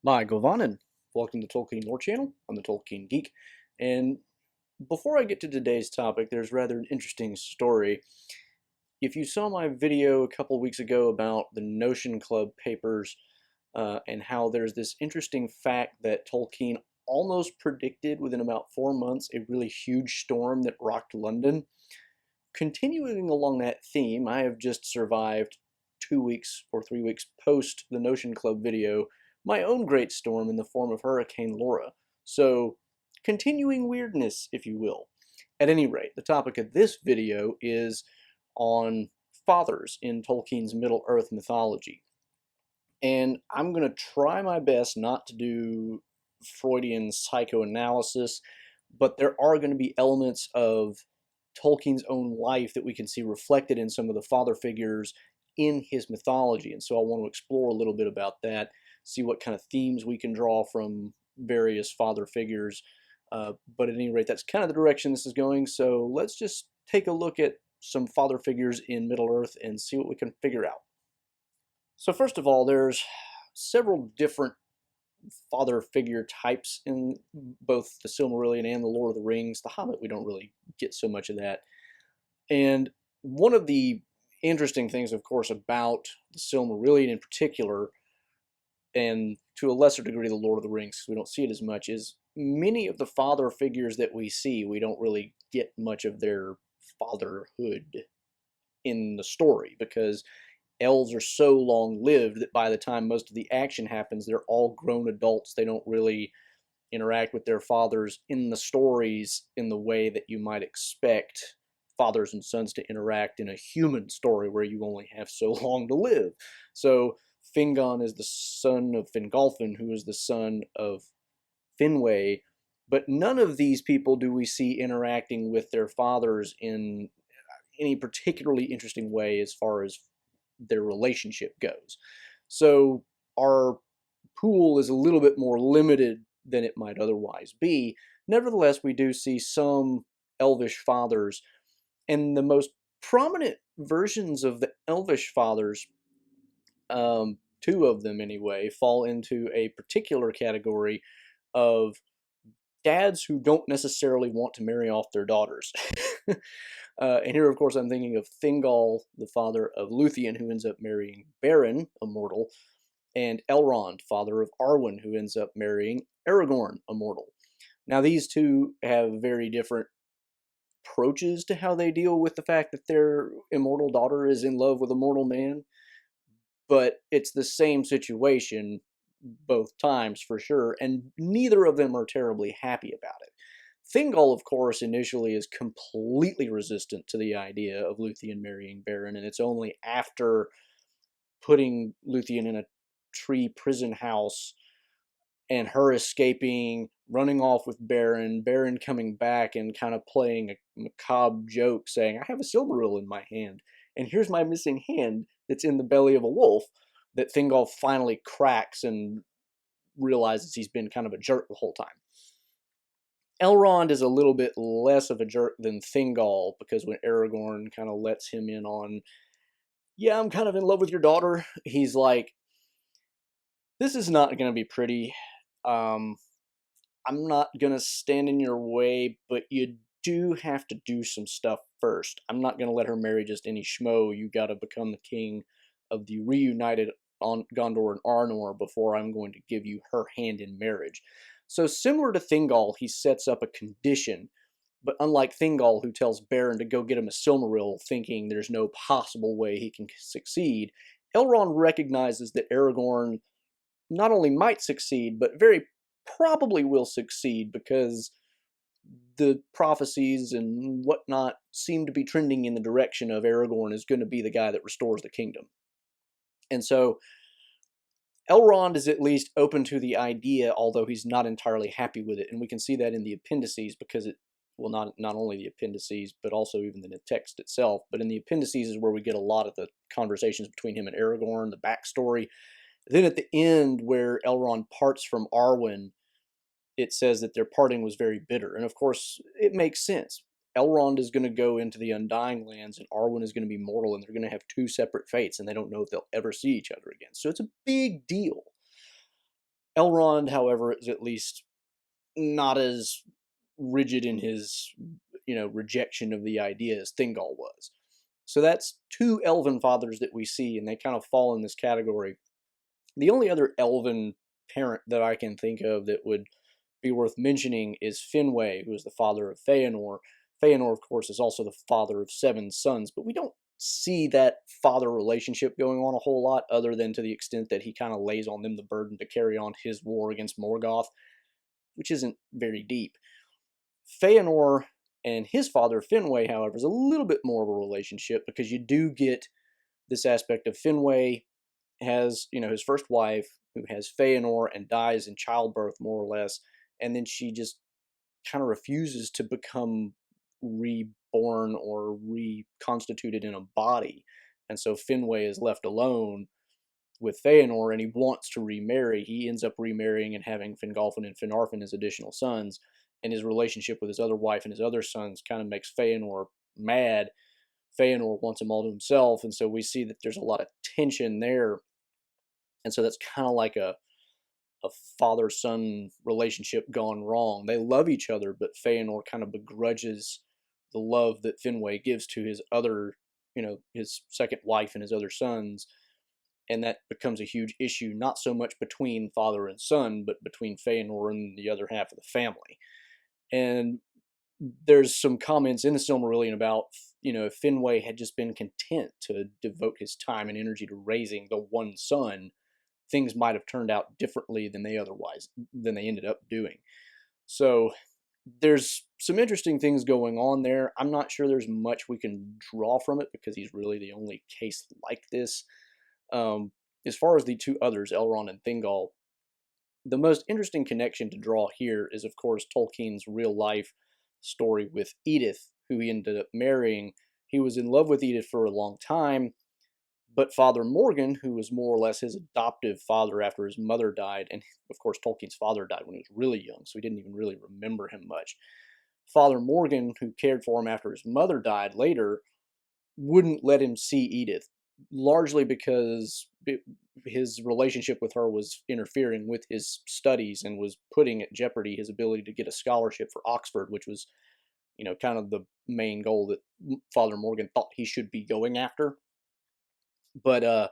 Hi, Govanen. Welcome to Tolkien Lore Channel. I'm the Tolkien Geek. And before I get to today's topic, there's rather an interesting story. If you saw my video a couple weeks ago about the Notion Club papers and how there's this interesting fact that Tolkien almost predicted within about 4 months a really huge storm that rocked London, continuing along that theme, I have just survived 2 weeks or 3 weeks post the Notion Club video my own great storm in the form of Hurricane Laura. So, continuing weirdness, if you will. At any rate, the topic of this video is on fathers in Tolkien's Middle-earth mythology. And I'm going to try my best not to do Freudian psychoanalysis, but there are going to be elements of Tolkien's own life that we can see reflected in some of the father figures in his mythology. And so I want to explore a little bit about that, see what kind of themes we can draw from various father figures. But at any rate, that's kind of the direction this is going. So let's just take a look at some father figures in Middle-earth and see what we can figure out. So first of all, there's several different father figure types in both the Silmarillion and the Lord of the Rings. The Hobbit, we don't really get so much of that. And one of the interesting things, of course, about the Silmarillion in particular, and to a lesser degree the Lord of the Rings, because we don't see it as much, is many of the father figures that we see, we don't really get much of their fatherhood in the story, because elves are so long-lived that by the time most of the action happens, they're all grown adults. They don't really interact with their fathers in the stories in the way that you might expect fathers and sons to interact in a human story where you only have so long to live. So Fingon is the son of Fingolfin, who is the son of Finwë, but none of these people do we see interacting with their fathers in any particularly interesting way as far as their relationship goes. So our pool is a little bit more limited than it might otherwise be. Nevertheless, we do see some Elvish fathers, and the most prominent versions of the Elvish fathers, two of them anyway, fall into a particular category of dads who don't necessarily want to marry off their daughters. And here, of course, I'm thinking of Thingol, the father of Luthien, who ends up marrying Beren, a mortal, and Elrond, father of Arwen, who ends up marrying Aragorn, a mortal. Now, these two have very different approaches to how they deal with the fact that their immortal daughter is in love with a mortal man, but it's the same situation both times for sure, and neither of them are terribly happy about it. Thingol, of course, initially is completely resistant to the idea of Luthien marrying Beren, and it's only after putting Luthien in a tree prison house and her escaping, running off with Beren coming back and kind of playing a macabre joke saying, I have a Silmaril in my hand, and here's my missing hand that's in the belly of a wolf, that Thingol finally cracks and realizes he's been kind of a jerk the whole time. Elrond is a little bit less of a jerk than Thingol, because when Aragorn kind of lets him in on, yeah, I'm kind of in love with your daughter, he's like, this is not going to be pretty. I'm not going to stand in your way, but you do have to do some stuff first. I'm not going to let her marry just any schmo. You got to become the king of the reunited Gondor and Arnor before I'm going to give you her hand in marriage. So similar to Thingol, he sets up a condition, but unlike Thingol, who tells Beren to go get him a Silmaril, thinking there's no possible way he can succeed, Elrond recognizes that Aragorn not only might succeed, but very probably will succeed, because the prophecies and whatnot seem to be trending in the direction of Aragorn is going to be the guy that restores the kingdom. And so Elrond is at least open to the idea, although he's not entirely happy with it. And we can see that in the appendices, because it, well, not only the appendices, but also even in the text itself. But in the appendices is where we get a lot of the conversations between him and Aragorn, the backstory. Then at the end, where Elrond parts from Arwen, it says that their parting was very bitter. And of course, it makes sense. Elrond is going to go into the Undying Lands, and Arwen is going to be mortal, and they're going to have two separate fates, and they don't know if they'll ever see each other again. So it's a big deal. Elrond, however, is at least not as rigid in his, rejection of the idea as Thingol was. So that's two elven fathers that we see, and they kind of fall in this category. The only other elven parent that I can think of that would be worth mentioning is Finwë, who is the father of Feyenoor. Feyenoor, of course, is also the father of 7 sons, but we don't see that father relationship going on a whole lot, other than to the extent that he kind of lays on them the burden to carry on his war against Morgoth, which isn't very deep. Feyenoor and his father, Finwë, however, is a little bit more of a relationship, because you do get this aspect of Finwë has, his first wife, who has Feyenoor and dies in childbirth, more or less, and then she just kind of refuses to become reborn or reconstituted in a body. And so Finwë is left alone with Feyenoor, and he wants to remarry. He ends up remarrying and having Fingolfin and Finarfin as additional sons, and his relationship with his other wife and his other sons kind of makes Feyenoor mad. Feyenoor wants him all to himself, and so we see that there's a lot of tension there. And so that's kind of like a father-son relationship gone wrong. They love each other, but Feyenoor kind of begrudges the love that Finwë gives to his other, his second wife and his other sons. And that becomes a huge issue, not so much between father and son, but between Feyenoor and the other half of the family. And there's some comments in the Silmarillion about, if Finwë had just been content to devote his time and energy to raising the one son, things might have turned out differently than they ended up doing. So there's some interesting things going on there. I'm not sure there's much we can draw from it, because he's really the only case like this. As far as the two others, Elrond and Thingol, the most interesting connection to draw here is, of course, Tolkien's real life story with Edith, who he ended up marrying. He was in love with Edith for a long time, but Father Morgan, who was more or less his adoptive father after his mother died, and of course Tolkien's father died when he was really young, so he didn't even really remember him much. Father Morgan, who cared for him after his mother died later, wouldn't let him see Edith, largely because his relationship with her was interfering with his studies and was putting at jeopardy his ability to get a scholarship for Oxford, which was, kind of the main goal that Father Morgan thought he should be going after. But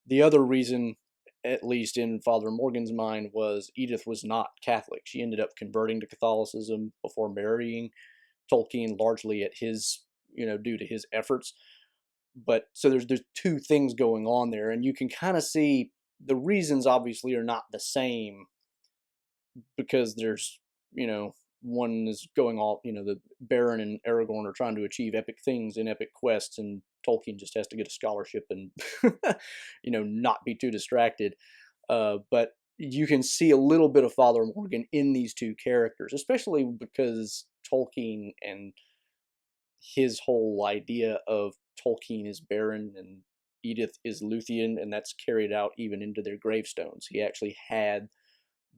the other reason, at least in Father Morgan's mind, was Edith was not Catholic. She ended up converting to Catholicism before marrying Tolkien, largely at his, due to his efforts. But so there's two things going on there, and you can kind of see the reasons obviously are not the same, because there's, one is going all, the Baron and Aragorn are trying to achieve epic things in epic quests, and Tolkien just has to get a scholarship and, not be too distracted. But you can see a little bit of Father Morgan in these two characters, especially because Tolkien and his whole idea of Tolkien is Baron and Edith is Luthien, and that's carried out even into their gravestones. He actually had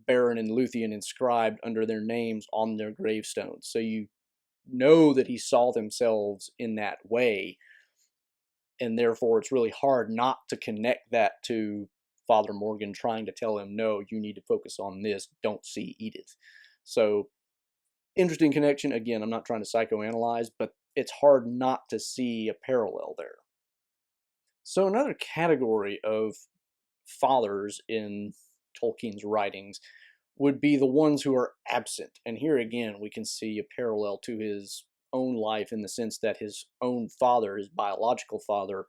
Baron and Luthien inscribed under their names on their gravestones. So you know that he saw themselves in that way, and therefore it's really hard not to connect that to Father Morgan trying to tell him, no, you need to focus on this, don't see Edith. So interesting connection. Again, I'm not trying to psychoanalyze, but it's hard not to see a parallel there. So another category of fathers in Tolkien's writings would be the ones who are absent. And here again, we can see a parallel to his own life, in the sense that his own father, his biological father,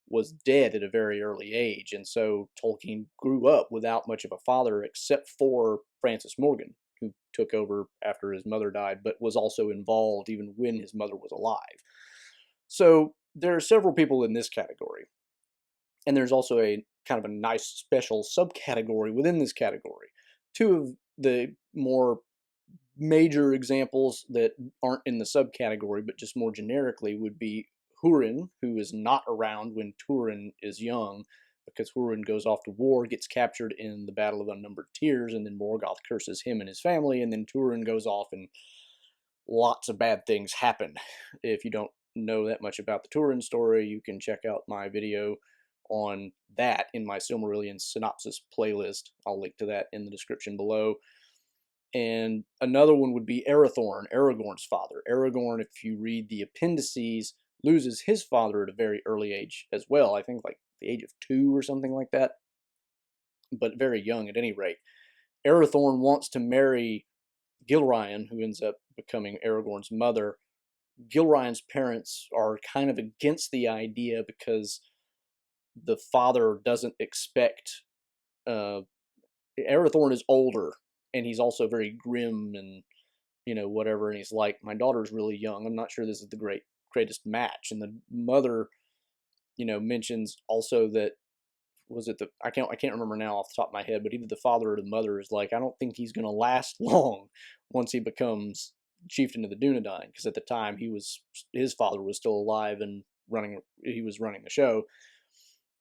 was dead at a very early age. And so Tolkien grew up without much of a father, except for Francis Morgan, who took over after his mother died, but was also involved even when his mother was alive. So there are several people in this category. And there's also a kind of a nice special subcategory within this category. Two of the more major examples that aren't in the subcategory, but just more generically, would be Hurin, who is not around when Turin is young, because Hurin goes off to war, gets captured in the Battle of Unnumbered Tears, and then Morgoth curses him and his family, and then Turin goes off and lots of bad things happen. If you don't know that much about the Turin story, you can check out my video on that in my Silmarillion synopsis playlist. I'll link to that in the description below. And another one would be Arathorn, Aragorn's father. Aragorn, if you read the appendices, loses his father at a very early age as well. I think like the age of 2 or something like that, but very young at any rate. Arathorn wants to marry Gilraen, who ends up becoming Aragorn's mother. Gilraen's parents are kind of against the idea because the father doesn't expect. Arathorn is older, and he's also very grim and whatever. And he's like, my daughter's really young. I'm not sure this is the greatest match. And the mother, mentions also that I can't remember now off the top of my head, but either the father or the mother is like, I don't think he's going to last long once he becomes chieftain of the Dunedain, because at the time his father was still alive and he was running the show.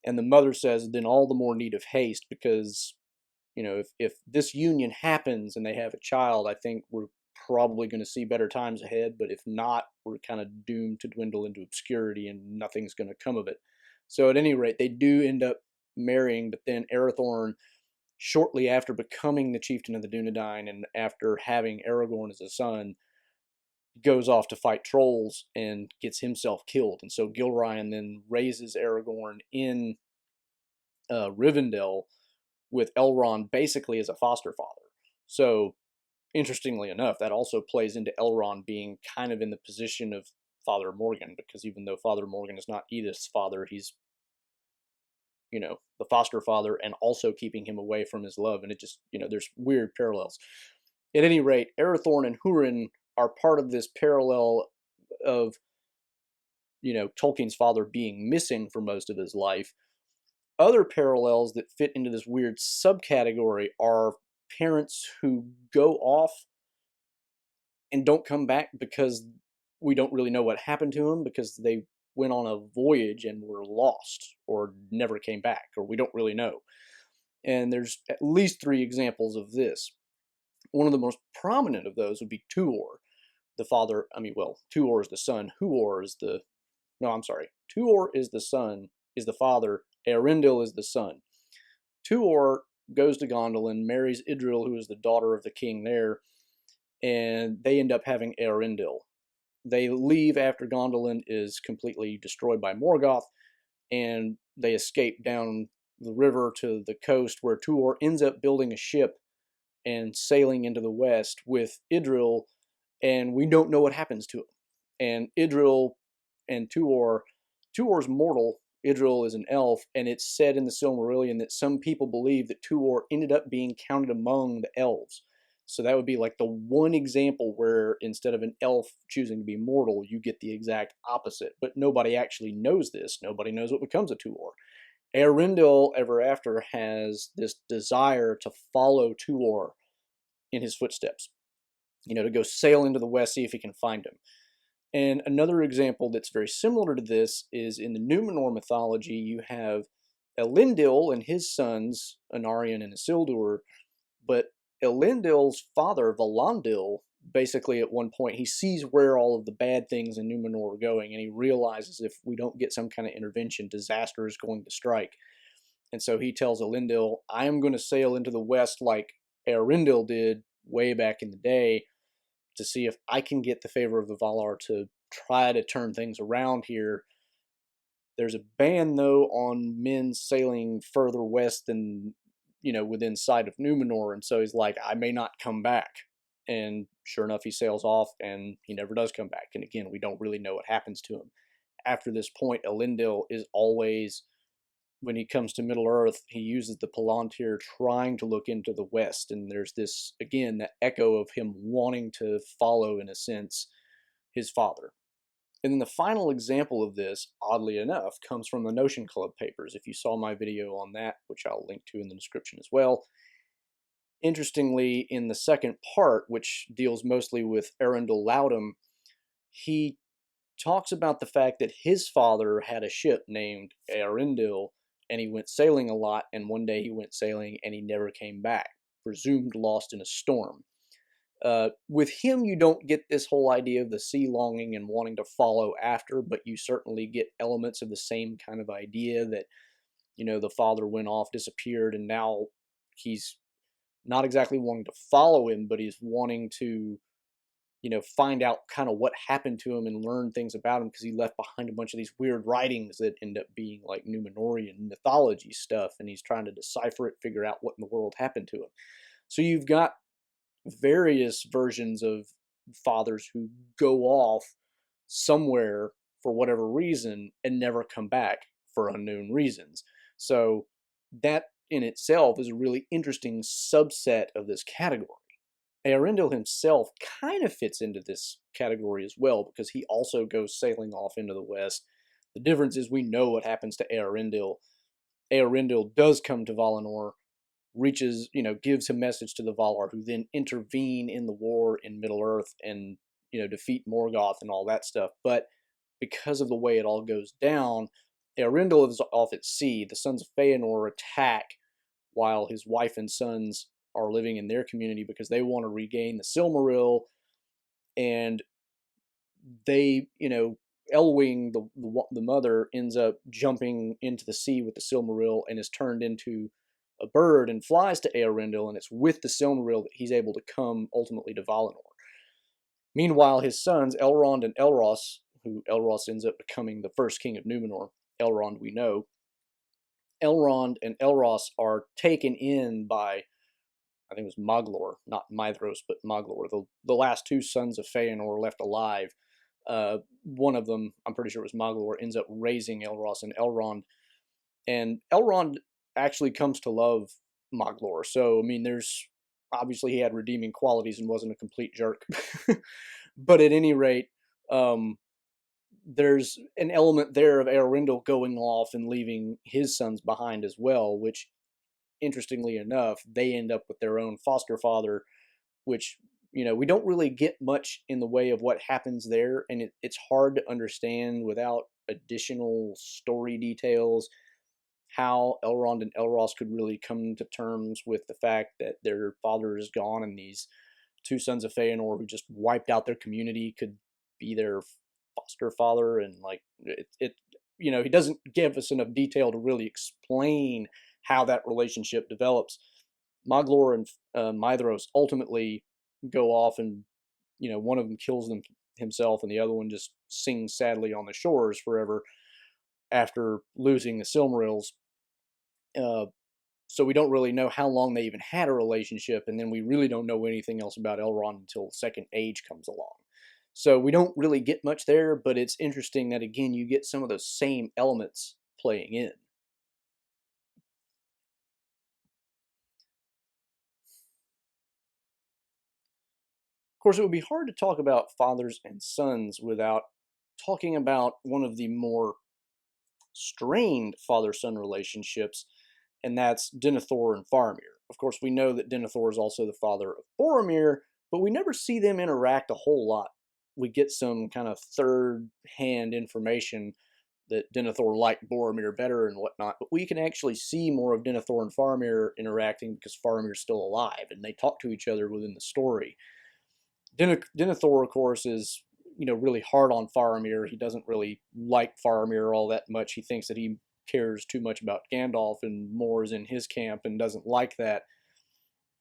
And the mother says, then all the more need of haste, because if this union happens and they have a child, I think we're probably going to see better times ahead, but if not, we're kind of doomed to dwindle into obscurity and nothing's going to come of it. So at any rate, they do end up marrying, but then Arathorn, shortly after becoming the chieftain of the Dunedain and after having Aragorn as a son, goes off to fight trolls and gets himself killed. And so Gilraen then raises Aragorn in Rivendell with Elrond basically as a foster father. So interestingly enough, that also plays into Elrond being kind of in the position of Father Morgan, because even though Father Morgan is not Edith's father, he's the foster father and also keeping him away from his love. And it just, there's weird parallels. At any rate, Arathorn and Hurin are part of this parallel of, Tolkien's father being missing for most of his life. Other parallels that fit into this weird subcategory are parents who go off and don't come back because we don't really know what happened to them, because they went on a voyage and were lost or never came back, or we don't really know. And there's at least 3 examples of this. One of the most prominent of those would be Tuor, the father. Tuor is the son. Tuor is the son, is the father. Arundel is the son. Tuor goes to Gondolin, marries Idril, who is the daughter of the king there, and they end up having Arundel. They leave after Gondolin is completely destroyed by Morgoth, and they escape down the river to the coast, where Tuor ends up building a ship and sailing into the west with Idril, and we don't know what happens to him. And Idril and Tuor's mortal, Idril is an elf, and it's said in the Silmarillion that some people believe that Tuor ended up being counted among the elves. So that would be like the one example where instead of an elf choosing to be mortal, you get the exact opposite. But nobody actually knows this. Nobody knows what becomes of Tuor. Arundel, ever after, has this desire to follow Tuor in his footsteps. To go sail into the west, see if he can find him. And another example that's very similar to this is in the Numenor mythology. You have Elendil and his sons, Anarion and Isildur, but Elendil's father, Valandil, basically at one point, he sees where all of the bad things in Numenor are going, and he realizes if we don't get some kind of intervention, disaster is going to strike. And so he tells Elendil, I am going to sail into the west like Arundel did way back in the day to see if I can get the favor of the Valar to try to turn things around here. There's a ban, though, on men sailing further west than within sight of Numenor, and so he's like, I may not come back. And sure enough, he sails off, and he never does come back. And again, we don't really know what happens to him. After this point, Elendil is always, when he comes to Middle-earth, he uses the Palantir trying to look into the west, and there's this, again, that echo of him wanting to follow, in a sense, his father. And then the final example of this, oddly enough, comes from the Notion Club papers. If you saw my video on that, which I'll link to in the description as well. Interestingly, in the second part, which deals mostly with Arundel Loudum, he talks about the fact that his father had a ship named Arundel, and he went sailing a lot, and one day he went sailing and he never came back, presumed lost in a storm. With him, you don't get this whole idea of the sea longing and wanting to follow after, but you certainly get elements of the same kind of idea that the father went off, disappeared, and now he's not exactly wanting to follow him, but he's wanting to, find out kind of what happened to him and learn things about him, because he left behind a bunch of these weird writings that end up being like Numenorian mythology stuff, and he's trying to decipher it, figure out what in the world happened to him. So you've got various versions of fathers who go off somewhere for whatever reason and never come back for unknown reasons. So that in itself is a really interesting subset of this category. Arundel himself kind of fits into this category as well, because he also goes sailing off into the west. The difference is we know what happens to Arundel. Arundel does come to Valinor, reaches, gives a message to the Valar, who then intervene in the war in Middle-earth and, defeat Morgoth and all that stuff. But because of the way it all goes down, Arundel is off at sea. The sons of Feyenoor attack while his wife and sons are living in their community, because they want to regain the Silmaril. And they, Elwing, the mother, ends up jumping into the sea with the Silmaril and is turned into a bird and flies to Arundel, and it's with the Silmaril that he's able to come ultimately to Valinor. Meanwhile, his sons, Elrond and Elros, who Elros ends up becoming the first king of Numenor, Elrond we know, Elrond and Elros are taken in by, I think it was Moglor, not Mithros, but Moglor, the last two sons of Feyenoor left alive. One of them, I'm pretty sure it was Moglor, ends up raising Elros and Elrond. And Elrond actually comes to love Moglor. So, I mean, there's obviously he had redeeming qualities and wasn't a complete jerk. But at any rate, there's an element there of Arundel going off and leaving his sons behind as well, which, interestingly enough, they end up with their own foster father, which, we don't really get much in the way of what happens there, and it's hard to understand without additional story details how Elrond and Elros could really come to terms with the fact that their father is gone, and these two sons of Fëanor who just wiped out their community could be their foster father. And like he doesn't give us enough detail to really explain how that relationship develops. Moglor and Mithros ultimately go off, and one of them kills them himself, and the other one just sings sadly on the shores forever after losing the Silmarils. So we don't really know how long they even had a relationship, and then we really don't know anything else about Elrond until the Second Age comes along. So we don't really get much there, but it's interesting that, again, you get some of those same elements playing in. Of course, it would be hard to talk about fathers and sons without talking about one of the more strained father-son relationships, and that's Denathore and Farmer. Of course, we know that Denathore is also the father of Boromir, but we never see them interact a whole lot. We get some kind of third-hand information that Denathore liked Boromir better and whatnot, but we can actually see more of Denathore and Farmer interacting because Faramir's still alive, and they talk to each other within the story. Denathore, of course, is really hard on Faramir. He doesn't really like Faramir all that much. He thinks that he cares too much about Gandalf and more is in his camp and doesn't like that,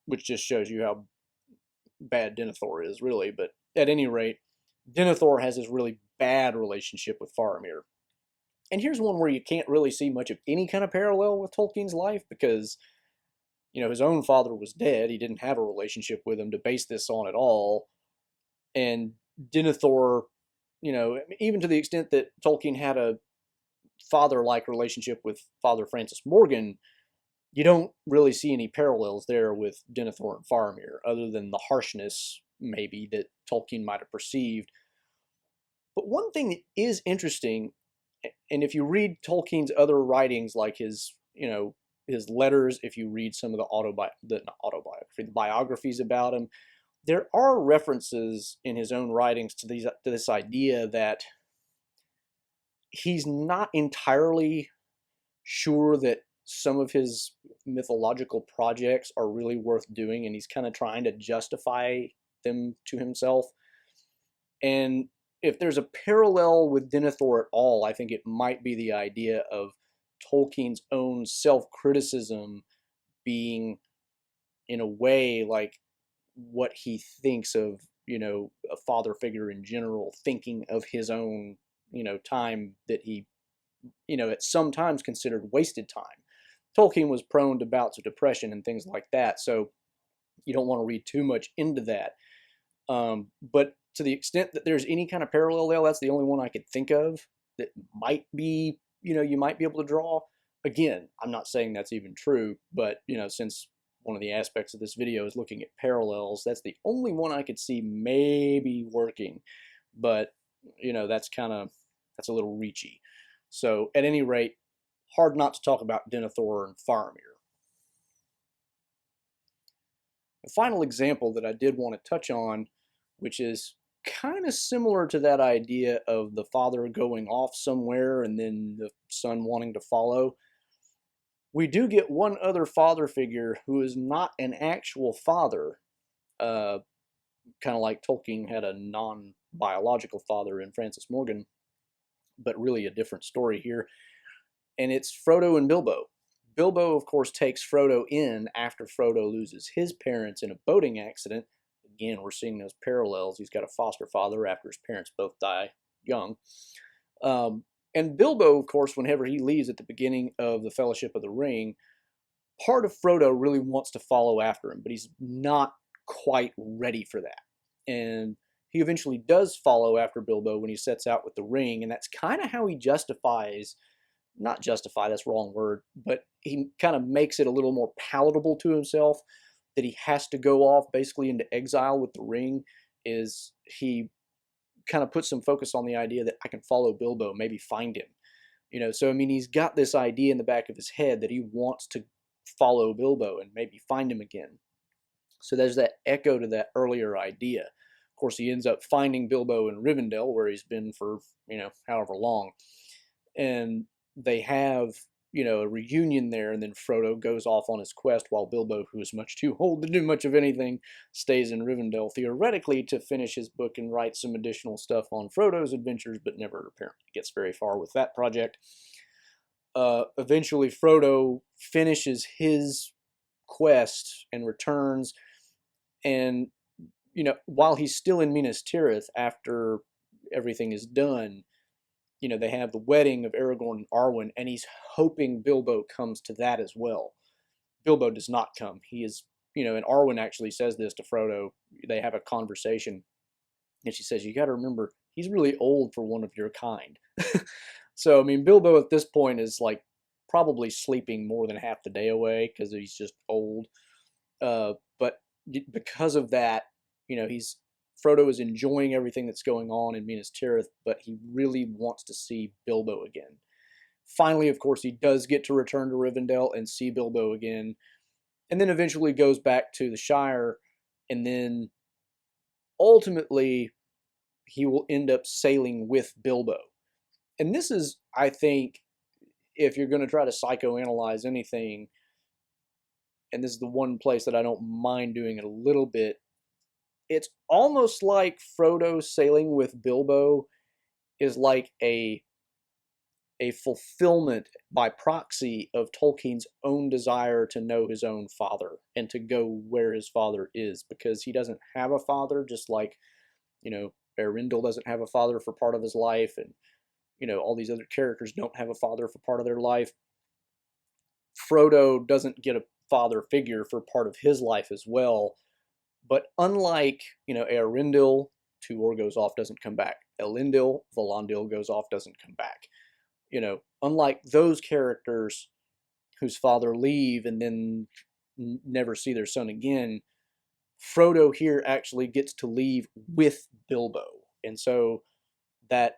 which just shows you how bad Denathore is, really. But at any rate, Denathore has this really bad relationship with Faramir. And here's one where you can't really see much of any kind of parallel with Tolkien's life, because his own father was dead. He didn't have a relationship with him to base this on at all. And Denathore, even to the extent that Tolkien had a father-like relationship with Father Francis Morgan, you don't really see any parallels there with Denathore and Faramir, other than the harshness, maybe, that Tolkien might have perceived. But one thing that is interesting, and if you read Tolkien's other writings, like his letters, if you read some of the biographies about him, there are references in his own writings to this idea that he's not entirely sure that some of his mythological projects are really worth doing, and he's kind of trying to justify them to himself. And if there's a parallel with Denathore at all, I think it might be the idea of Tolkien's own self-criticism being, in a way, like what he thinks of, a father figure in general, thinking of his own, time that he, at some times considered wasted time. Tolkien was prone to bouts of depression and things like that, so you don't want to read too much into that. But to the extent that there's any kind of parallel there, that's the only one I could think of that might be, you might be able to draw. Again, I'm not saying that's even true, but, since one of the aspects of this video is looking at parallels, that's the only one I could see maybe working. But, that's a little reachy. So, at any rate, hard not to talk about Denathore and Farmer. The final example that I did want to touch on, which is kind of similar to that idea of the father going off somewhere and then the son wanting to follow. We do get one other father figure who is not an actual father, kind of like Tolkien had a non-biological father in Francis Morgan, but really a different story here. And it's Frodo and Bilbo. Bilbo, of course, takes Frodo in after Frodo loses his parents in a boating accident. Again, we're seeing those parallels. He's got a foster father after his parents both die young. And Bilbo, of course, whenever he leaves at the beginning of the Fellowship of the Ring, part of Frodo really wants to follow after him, but he's not quite ready for that. And he eventually does follow after Bilbo when he sets out with the ring, and that's kind of how he justifies, not justify, that's the wrong word, but he kind of makes it a little more palatable to himself that he has to go off basically into exile with the ring. Is he kind of puts some focus on the idea that I can follow Bilbo, maybe find him. So I mean, he's got this idea in the back of his head that he wants to follow Bilbo and maybe find him again. So there's that echo to that earlier idea. Of course, he ends up finding Bilbo in Rivendell, where he's been for, however long. And they have, a reunion there, and then Frodo goes off on his quest while Bilbo, who is much too old to do much of anything, stays in Rivendell, theoretically to finish his book and write some additional stuff on Frodo's adventures, but never apparently gets very far with that project. Eventually, Frodo finishes his quest and returns, and, while he's still in Minas Tirith after everything is done, they have the wedding of Aragorn and Arwen, and he's hoping Bilbo comes to that as well. Bilbo does not come. He is, and Arwen actually says this to Frodo. They have a conversation, and she says, you got to remember, he's really old for one of your kind. So, I mean, Bilbo at this point is like probably sleeping more than half the day away because he's just old. But because of that, Frodo is enjoying everything that's going on in Minas Tirith, but he really wants to see Bilbo again. Finally, of course, he does get to return to Rivendell and see Bilbo again, and then eventually goes back to the Shire, and then ultimately he will end up sailing with Bilbo. And this is, I think, if you're going to try to psychoanalyze anything, and this is the one place that I don't mind doing it a little bit, it's almost like Frodo sailing with Bilbo is like a fulfillment by proxy of Tolkien's own desire to know his own father and to go where his father is, because he doesn't have a father, just like, Arundel doesn't have a father for part of his life, and, all these other characters don't have a father for part of their life. Frodo doesn't get a father figure for part of his life as well. But unlike, Arundel, Tuor goes off, doesn't come back. Elendil, Valandil goes off, doesn't come back. Unlike those characters whose father leave and then never see their son again, Frodo here actually gets to leave with Bilbo. And so that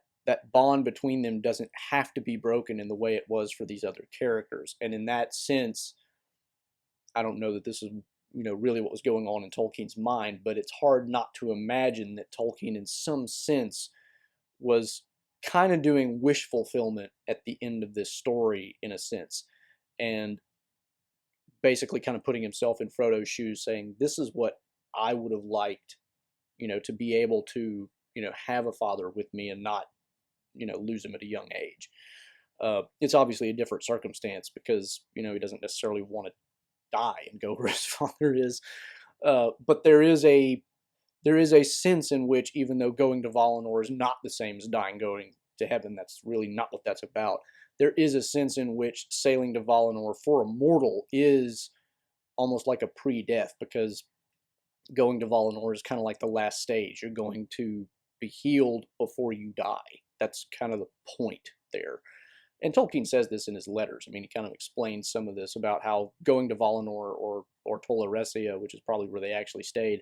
bond between them doesn't have to be broken in the way it was for these other characters. And in that sense, I don't know that this is really what was going on in Tolkien's mind, but it's hard not to imagine that Tolkien in some sense was kind of doing wish fulfillment at the end of this story, in a sense, and basically kind of putting himself in Frodo's shoes, saying, this is what I would have liked, to be able to, have a father with me and not, lose him at a young age. It's obviously a different circumstance because, you know, he doesn't necessarily want to die and go where his father is. But there is a sense in which, even though going to Valinor is not the same as dying going to heaven, that's really not what that's about. There is a sense in which sailing to Valinor for a mortal is almost like a pre-death, because going to Valinor is kind of like the last stage. You're going to be healed before you die. That's kind of the point there. And Tolkien says this in his letters. I mean, he kind of explains some of this about how going to Valinor or Tol-Eressëa, which is probably where they actually stayed,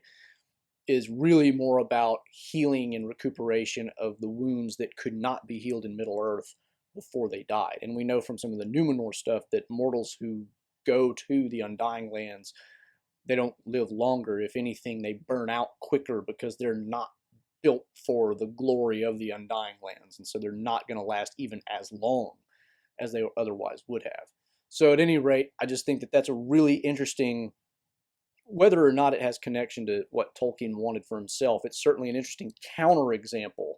is really more about healing and recuperation of the wounds that could not be healed in Middle-earth before they died. And we know from some of the Numenor stuff that mortals who go to the Undying Lands, they don't live longer. If anything, they burn out quicker because they're not built for the glory of the Undying Lands, and so they're not going to last even as long as they otherwise would have. So at any rate, I just think that that's a really interesting, whether or not it has connection to what Tolkien wanted for himself, it's certainly an interesting counterexample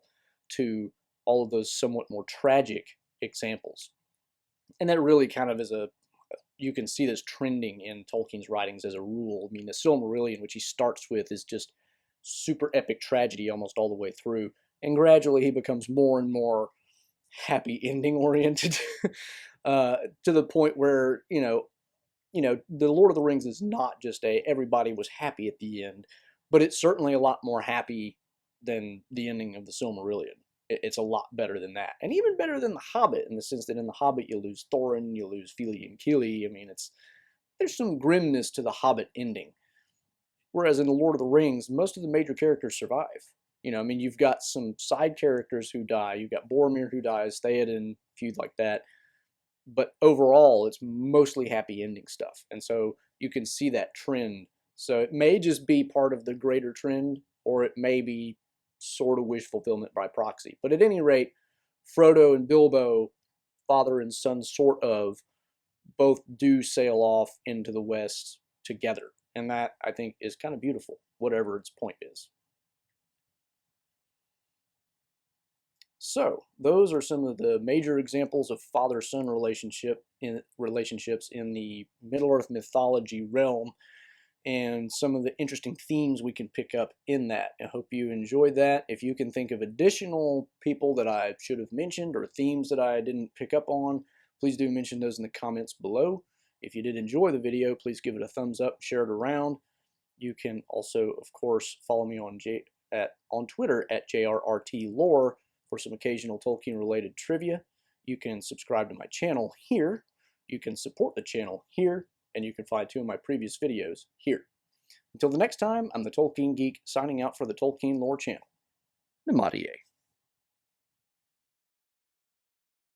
to all of those somewhat more tragic examples. And that really kind of is you can see this trending in Tolkien's writings as a rule. I mean, the Silmarillion, which he starts with, is just super epic tragedy almost all the way through. And gradually he becomes more and more happy ending oriented to the point where, you know, the Lord of the Rings is not just everybody was happy at the end, but it's certainly a lot more happy than the ending of the Silmarillion. It's a lot better than that, and even better than The Hobbit, in the sense that in The Hobbit you lose Thorin, you lose Fili and Kili. I mean, there's some grimness to the Hobbit ending, whereas in The Lord of the Rings, most of the major characters survive. You know, I mean, you've got some side characters who die. You've got Boromir who dies, Theoden, feud like that. But overall, it's mostly happy ending stuff. And so you can see that trend. So it may just be part of the greater trend, or it may be sort of wish fulfillment by proxy. But at any rate, Frodo and Bilbo, father and son sort of, both do sail off into the west together. And that, I think, is kind of beautiful, whatever its point is. So those are some of the major examples of father-son relationships in the Middle-earth mythology realm, and some of the interesting themes we can pick up in that. I hope you enjoyed that. If you can think of additional people that I should have mentioned or themes that I didn't pick up on, please do mention those in the comments below. If you did enjoy the video, please give it a thumbs up, share it around. You can also, of course, follow me on Twitter at JRRTLore for some occasional Tolkien-related trivia. You can subscribe to my channel here. You can support the channel here, and you can find 2 of my previous videos here. Until the next time, I'm the Tolkien Geek, signing out for the Tolkien Lore channel. Namaste.